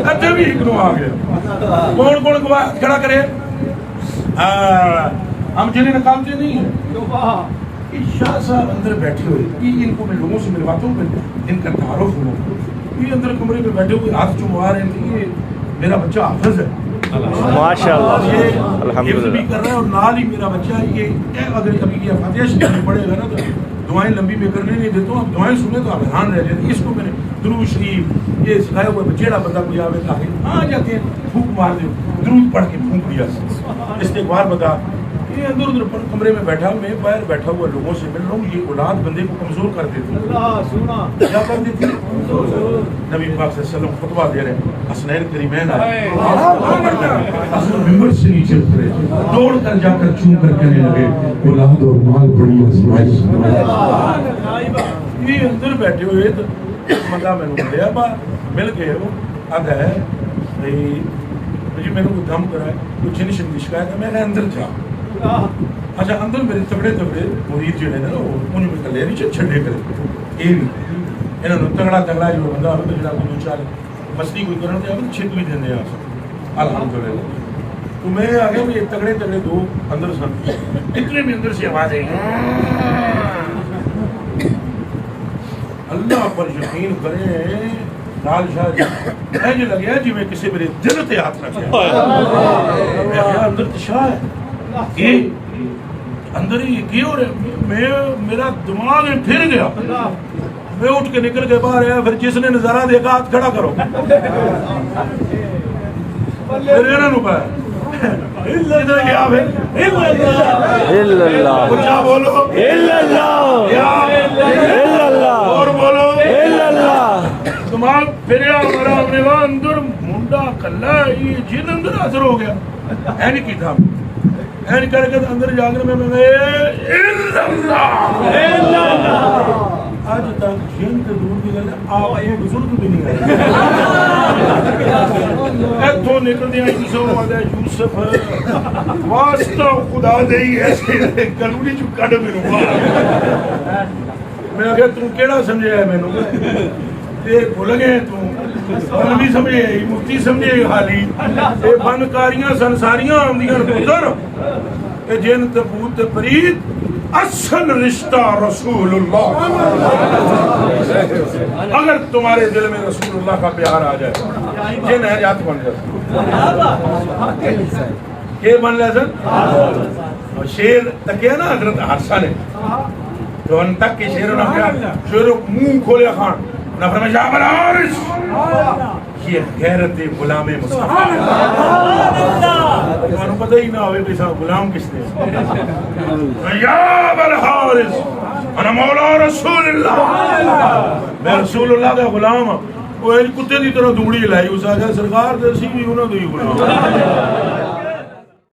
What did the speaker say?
اچھا بھی ایک نو آ گیا. کون کون کھڑا کرے؟ ہم جنہیں نکالتے نہیں ہیں. شاہ صاحب اندر بیٹھے ہوئے, ان کو میں لوگوں سے ملواتا ہوں, ان کا تعارف ہوں. یہ اندر کمرے میں بیٹھے ہوئے ہاتھ چموا رہے ہیں. یہ میرا بچہ حافظ ہے ماشاء اللہ, یہ الحمدللہ بھی کر رہا ہے, اور نال ہی میرا بچہ یہ اگر ابھی یہ فاتحہ شریف پڑھے گا نا تو دعائیں لمبی میں کرنے نہیں دیتا ہوں. آپ دعائیں سنیں تو آپ حیران رہ جاتے ہیں. اس کو میں نے درود شریف یہ سکھایا ہوا ہے. جیڑا بندہ کوئی آوے تاکہ آ جاتے ہیں پھونک مار دو, درود پڑھ کے پھونک دیا. استغفار بتا. یہ اندر ادھر کمرے میں بیٹھا, میں باہر بیٹھا ہوا لوگوں سے مل رہا ہوں. یہ اولاد بندے کو کمزور کر دیتی ہے. کیا کر دیتی ہے؟ نبی پاک صلی اللہ علیہ وسلم خطبہ دے رہے ہیں, حسنین کریمین آئے, ممبر سے نیچے اترے, دوڑ کر جا کر چوم کر کہنے لگے اولاد اور مال بڑی آزمائش. یہ اندر بیٹھے ہوئے تو مطلع میں نے ملیا با مل گئے. وہ اب ہے مجھے میرے کو دم کرائے, کچھ جن شن کی شکایت ہے. میں نے اندر جا. اچھا اندر میرے تگڑے مرید جو ہے نا انہوں میں کلے نہیں چھڑے کرے. یہ بھی انہوں نے تگڑا تگڑا جو بندہ ہوتا ہے جڑا کو دو چار مسئلہ کوئی کرنا تھا ہم چھت بھی دینے آ سکتے الحمدللہ. تو میں آ گیا, یہ تگڑے تگڑے دو اندر سن, اتنے بھی اندر سے آواز آئی. اللہ پر یقین کریں لال شاہ جی مجھے لگیا جی میں کسی میرے دل تے ہاتھ رکھا. میں کہا اندر تشاہ ہے یہ اندر ہی کی ہو رہے. میں میرا دماغ پھر گیا. میں اٹھ کے نکل کے باہر آیا. پھر جس نے نظارہ دیکھا ہاتھ کھڑا کرو. پھر انہوں نے پایا ادھر کیا ہے الا اللہ, کیا بولو الا اللہ, الا اللہ, اور بولو الا اللہ. دماغ پھریا ہمارا. ہم نے کہا اندر منڈا کلا یہ جن اندر حاضر ہو گیا. این کی تھا این کر کے اندر جا کر میں الا اللہ. آج تک جن کے دور کی گل آپ ایک بزرگ بھی نہیں آئے. ایتھوں نکل دیا یوسف واسطہ خدا دئی ایسے گلوڑی چو کڈ میرے. میں آخیا تم کیڑا سمجھے ہے مینوں یہ بھول گئے تم بھی سمجھے مفتی سمجھے حالی یہ بنکاریاں سنساریاں آمدیاں پتر کہ جن تبوت پرید اصل رشتہ رسول اللہ. اگر تمہارے دل میں رسول اللہ کا پیار آ جائے یہ نہجات بن جائے. یہ بن لے سر شیر تکیا نا حضرت حادثہ نے تو ان تک کے شیروں نے کیا شیر منہ کھولے خان نفر میں جابر عارش یہ غیرت غلام مصطفیٰ. تمہارا پتہ ہی نہ ہوئے کہ غلام کس نے. جابر عارش انا مولا رسول اللہ, میں رسول اللہ کا غلام ہوں. وہ کتے دی طرح دوڑی لائی. اس آگے سرکار درسی بھی انہوں نے غلام